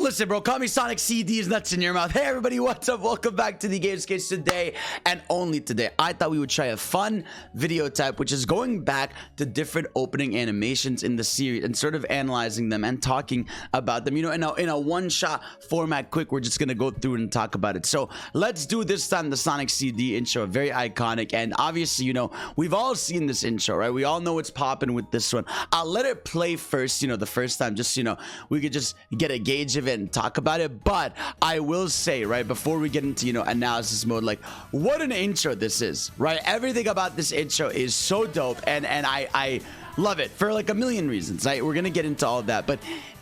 Listen, bro, call me Sonic CD's nuts in your mouth. Hey, everybody, what's up? Welcome back to the Gamescast. Today, and only today, I thought we would try a fun video type, which is going back to different opening animations in the series and sort of analyzing them and talking about them. You know, in a one-shot format, quick, we're just going to go through and talk about it. So let's do this time the Sonic CD intro, very iconic. And obviously, you know, we've all seen this intro, right? We all know what's popping with this one. I'll let it play first, you know, the first time, just, you know, we could just get a gauge of it and talk about it. But I will say, right, before we get into, you know, analysis mode, like, what an intro this is, right? Everything about this intro is so dope, and I love it for like a million reasons, right? We're gonna get into all of that, but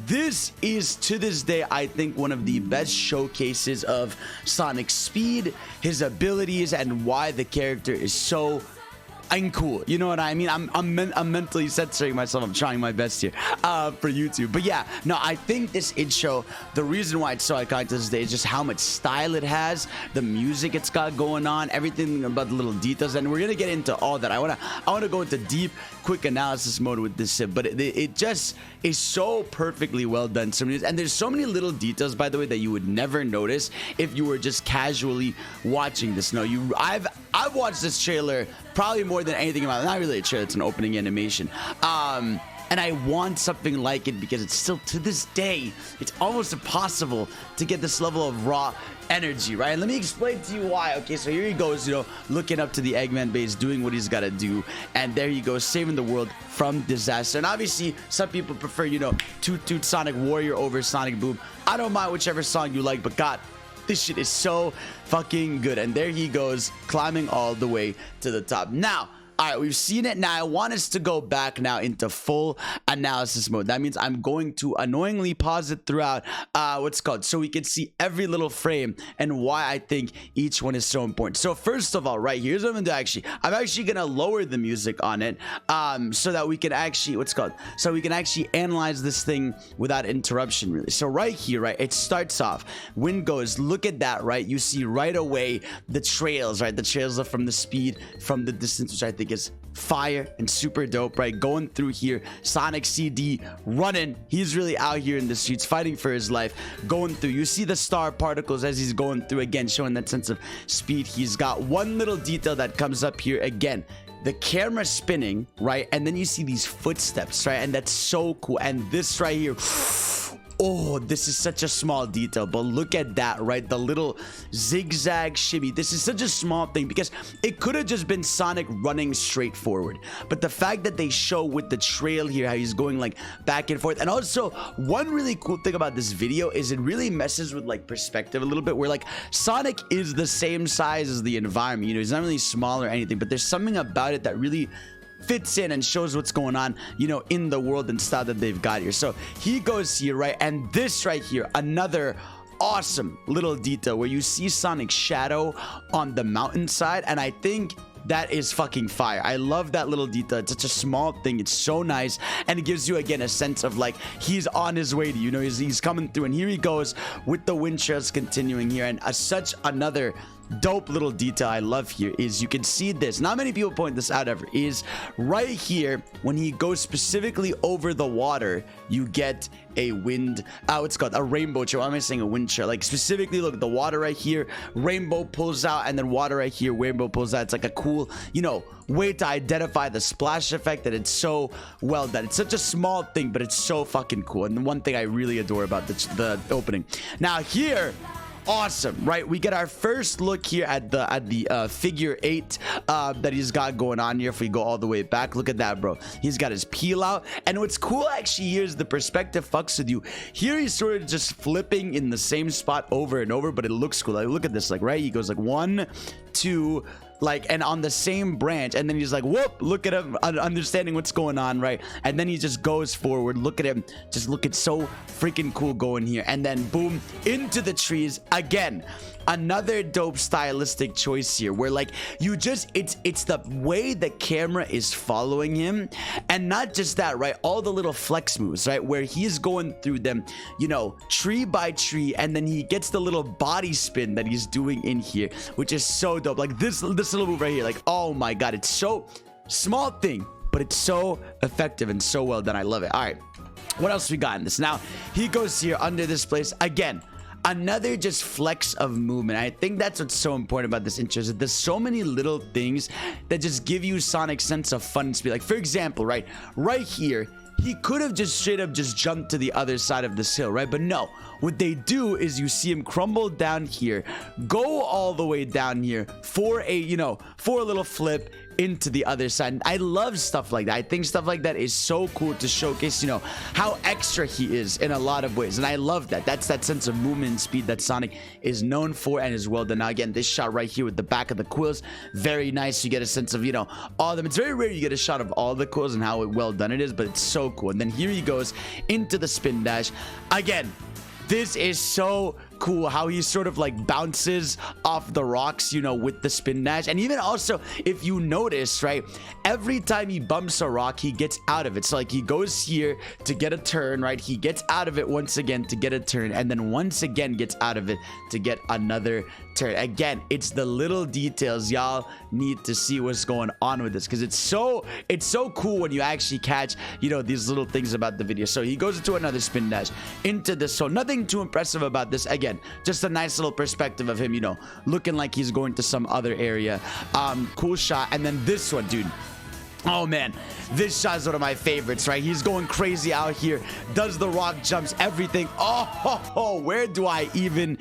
this is, to this day, I think one of the best showcases of Sonic's speed, his abilities, and why the character is so cool. You know what I mean? I'm mentally censoring myself. I'm trying my best here for YouTube. But yeah, no, I think this intro, the reason why it's so iconic to this day is just how much style it has, the music it's got going on, everything about the little details, and we're gonna get into all that. I wanna go into deep, quick analysis mode with this, but it just is so perfectly well done. And there's so many little details, by the way, that you would never notice if you were just casually watching this. No, I've watched this trailer probably more than anything about it. Not really a trailer, it's an opening animation. And I want something like it because it's still, to this day, it's almost impossible to get this level of raw energy, right? And let me explain to you why. Okay, so here he goes, you know, looking up to the Eggman base, doing what he's got to do, and there he goes, saving the world from disaster. And obviously, some people prefer, you know, Toot Toot Sonic Warrior over Sonic Boom. I don't mind whichever song you like, but God, this shit is so fucking good. And there he goes, climbing all the way to the top. Now, all right, we've seen it. Now I want us to go back now into full analysis mode. That means I'm going to annoyingly pause it throughout what's called, so we can see every little frame and why I think each one is so important. So first of all, right, here's what I'm gonna do. I'm actually gonna lower the music on it so that we can actually so we can actually analyze this thing without interruption, really. So right here, right, it starts off, wind goes, look at that, right? You see right away the trails, right? The trails are from the speed, from the distance, which I think is fire and super dope, right? Going through here, Sonic CD running, he's really out here in the streets fighting for his life, going through. You see the star particles as he's going through, again showing that sense of speed. He's got one little detail that comes up here, again, the camera spinning, right? And then you see these footsteps, right? And that's so cool. And this right here, oh, this is such a small detail, but look at that, right? The little zigzag shimmy. This is such a small thing because it could have just been Sonic running straight forward, but the fact that they show with the trail here how he's going like back and forth. And also, one really cool thing about this video is it really messes with like perspective a little bit, where like Sonic is the same size as the environment, you know, he's not really small or anything, but there's something about it that really fits in and shows what's going on, you know, in the world and style that they've got here. So he goes here, right? And this right here, another awesome little detail where you see Sonic's shadow on the mountainside, and I think that is fucking fire. I love that little detail. It's such a small thing. It's so nice, and it gives you again a sense of like he's on his way to, you know, he's coming through. And here he goes with the wind trails continuing here. And such another dope little detail I love here is you can see this, not many people point this out ever, is right here when he goes specifically over the water, you get a wind, it's called a rainbow trail. Why am I saying a wind trail? Like specifically, look, the water right here, rainbow pulls out, and then water right here, rainbow pulls out. It's like a cool, you know, way to identify the splash effect, that it's so well done. It's such a small thing, but it's so fucking cool. And the one thing I really adore about the opening. Now here, awesome, right? We get our first look here at the figure 8 that he's got going on here. If we go all the way back, look at that, bro. He's got his peel out, and what's cool actually here is the perspective fucks with you. Here he's sort of just flipping in the same spot over and over, but it looks cool. Like, look at this, like, right? He goes like 1, 2, like, and on the same branch, and then he's like, whoop, look at him understanding what's going on, right? And then he just goes forward. Look at him just looking so freaking cool going here, and then boom, into the trees again. Another dope stylistic choice here, where like you just, it's the way the camera is following him, and not just that, right? All the little flex moves, right, where he's going through them, you know, tree by tree, and then he gets the little body spin that he's doing in here, which is so dope. Like this little move right here, like, oh my god, it's so small thing, but it's so effective and so well done. I love it. All right, What else we got in this? Now, he goes here under this place. Again, another just flex of movement. I think that's what's so important about this intro, is that there's so many little things that just give you Sonic's sense of fun and speed. Like, for example, right here, he could have just straight up just jumped to the other side of this hill, right? But no, what they do is you see him crumble down here, go all the way down here for a, you know, for a little flip into the other side. I love stuff like that. I think stuff like that is so cool to showcase, you know, how extra he is in a lot of ways. And I love that. That's that sense of movement and speed that Sonic is known for and is well done. Now, again, this shot right here with the back of the quills, very nice. You get a sense of, you know, all of them. It's very rare you get a shot of all the quills and how well done it is, but it's so cool. And then here he goes into the spin dash. Again, this is so cool how he sort of like bounces off the rocks, you know, with the spin dash. And even also, if you notice, right, every time he bumps a rock, he gets out of it. So like he goes here to get a turn, right? He gets out of it once again to get a turn, and then once again gets out of it to get another turn. Again, it's the little details. Y'all need to see what's going on with this, because it's so cool when you actually catch, you know, these little things about the video. So he goes into another spin dash into this. So nothing too impressive about this. Again, just a nice little perspective of him, you know, looking like he's going to some other area. Cool shot. And then this one, dude. Oh man, this shot is one of my favorites, right? He's going crazy out here, does the rock jumps, everything. Oh, where do I even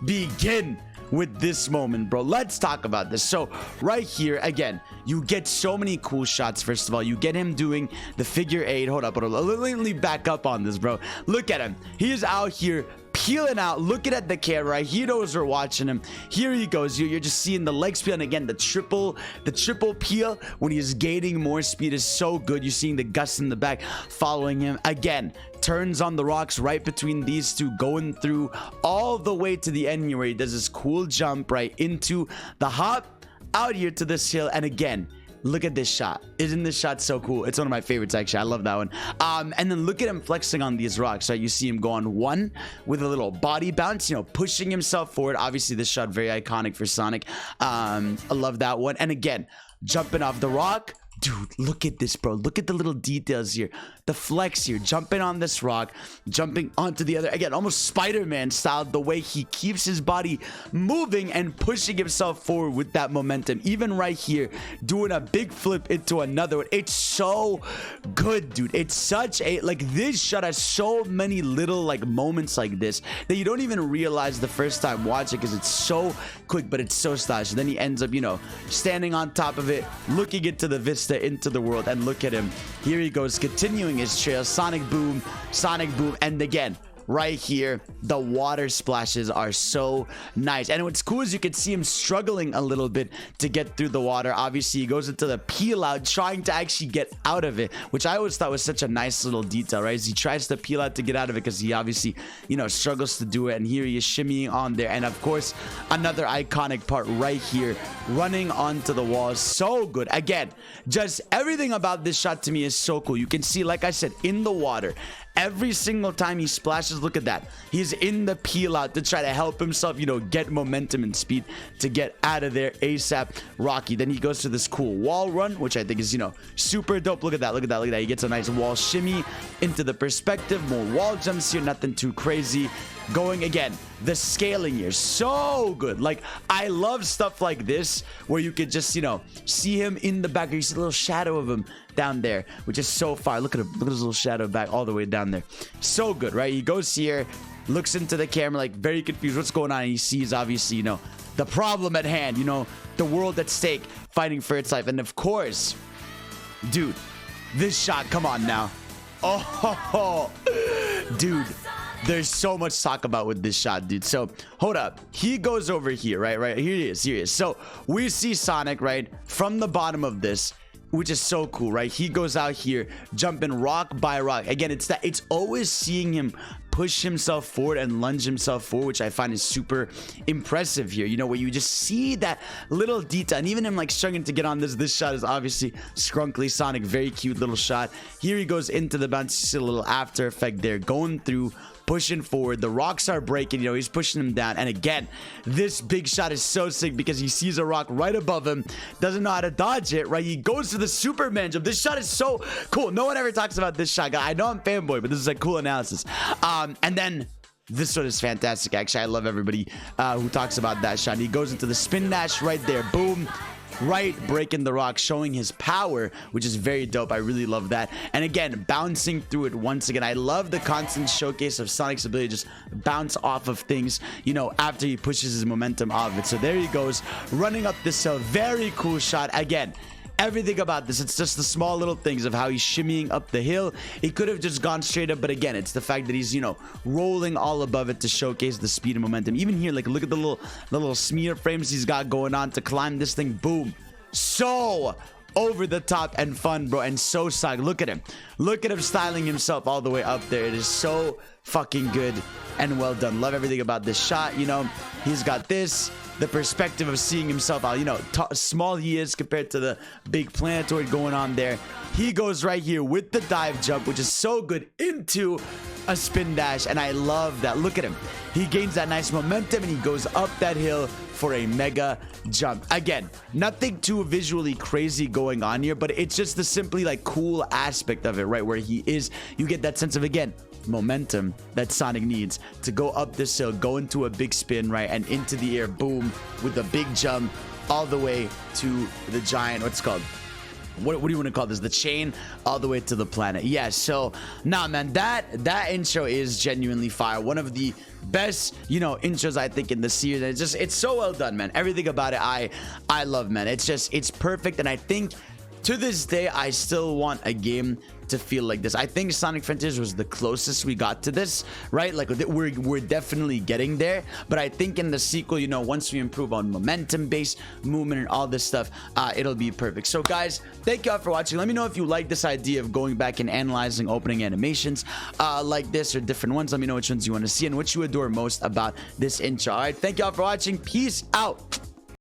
begin with this moment, bro? Let's talk about this. So right here, again, you get so many cool shots. First of all, you get him doing the figure 8. Hold up, let me back up on this, bro. Look at him. He is out here peeling out, looking at the camera. He knows we're watching him. Here he goes. You're just seeing the leg peel, and again, the triple peel when he's gaining more speed is so good. You're seeing the Gus in the back following him. Again, turns on the rocks right between these two, going through all the way to the end here where he does this cool jump right into the hop out here to this hill. And again, look at this shot. Isn't this shot so cool? It's one of my favorites, actually. I love that one. And then look at him flexing on these rocks, right? You see him go on one with a little body bounce, you know, pushing himself forward. Obviously, this shot very iconic for Sonic. I love that one. And again, jumping off the rock. Dude, look at this, bro. Look at the little details here. The flex here, jumping on this rock, jumping onto the other. Again, almost Spider-Man style, the way he keeps his body moving and pushing himself forward with that momentum. Even right here, doing a big flip into another one. It's so good, dude. It's such a, like, this shot has so many little, like, moments like this that you don't even realize the first time watching, because it's so quick, but it's so stylish. And then he ends up, you know, standing on top of it, looking into the vista, into the world. And look at him, here he goes, continuing his trail. Sonic boom, and again, right here, the water splashes are so nice. And what's cool is you can see him struggling a little bit to get through the water. Obviously, he goes into the peel out, trying to actually get out of it, which I always thought was such a nice little detail, right? As he tries to peel out to get out of it, because he obviously, you know, struggles to do it. And here he is shimmying on there. And of course, another iconic part right here, running onto the wall. So good. Again, just everything about this shot to me is so cool. You can see, like I said, in the water, every single time he splashes, look at that. He's in the peel out to try to help himself, you know, get momentum and speed to get out of there ASAP Rocky. Then he goes to this cool wall run, which I think is, you know, super dope. Look at that. Look at that. Look at that. He gets a nice wall shimmy into the perspective. More wall jumps here. Nothing too crazy. Going again, the scaling here, so good. Like, I love stuff like this where you could just, you know, see him in the back, or you see a little shadow of him down there, which is so far. Look at him, look at his little shadow back all the way down there. So good, right? He goes here, looks into the camera, like very confused what's going on, and he sees, obviously, you know, the problem at hand, you know, the world at stake, fighting for its life. And of course, dude, this shot, come on now. Oh, dude, there's so much to talk about with this shot, dude. So hold up, he goes over here, right here he is. So we see Sonic, right, from the bottom of this, which is so cool, right? He goes out here jumping rock by rock. Again, it's always seeing him push himself forward and lunge himself forward, which I find is super impressive here. You know, where you just see that little detail, and even him like struggling to get on this shot is obviously Scrunkly Sonic. Very cute little shot. Here he goes into the bounce. You see a little after effect there, going through, pushing forward. The rocks are breaking, you know, he's pushing them down. And again, this big shot is so sick because he sees a rock right above him, doesn't know how to dodge it, right? He goes to the Superman jump. This shot is so cool. No one ever talks about this shot. I know I'm fanboy, but this is a cool analysis. And then this one is fantastic. Actually, I love everybody who talks about that shot. He goes into the spin dash right there. Boom. Right, breaking the rock, showing his power, which is very dope. I really love that. And again, bouncing through it once again. I love the constant showcase of Sonic's ability to just bounce off of things, you know, after he pushes his momentum off it. So there he goes, running up this hill. Very cool shot. Again, everything about this, it's just the small little things of how he's shimmying up the hill. He could have just gone straight up, but again, it's the fact that he's, you know, rolling all above it to showcase the speed and momentum. Even here, like, look at the little smear frames he's got going on to climb this thing. Boom. So over the top and fun, bro, and so sick. Look at him styling himself all the way up there. It is so fucking good and well done. Love everything about this shot. You know, he's got this, the perspective of seeing himself how, you know, small he is compared to the big planetoid going on there. He goes right here with the dive jump, which is so good, into a spin dash, and I love that. Look at him, he gains that nice momentum and he goes up that hill for a mega jump. Again, nothing too visually crazy going on here, but it's just the simply like cool aspect of it, right? Where he is, you get that sense of, again, momentum that Sonic needs to go up this hill, go into a big spin, right, and into the air, boom, with a big jump all the way to the giant, what's it called? What do you want to call this? The chain all the way to the planet. Yeah, so nah, man, that intro is genuinely fire. One of the best, you know, intros I think in the series. And it's so well done, man. Everything about it I love, man. It's perfect. And I think to this day I still want a game to feel like this. I think Sonic Frontiers was the closest we got to this, right? Like we're definitely getting there, but I think in the sequel, you know, once we improve on momentum based movement and all this stuff, it'll be perfect. So guys, thank you all for watching. Let me know if you like this idea of going back and analyzing opening animations like this or different ones. Let me know which ones you want to see and what you adore most about this intro. All right, thank you all for watching. Peace out.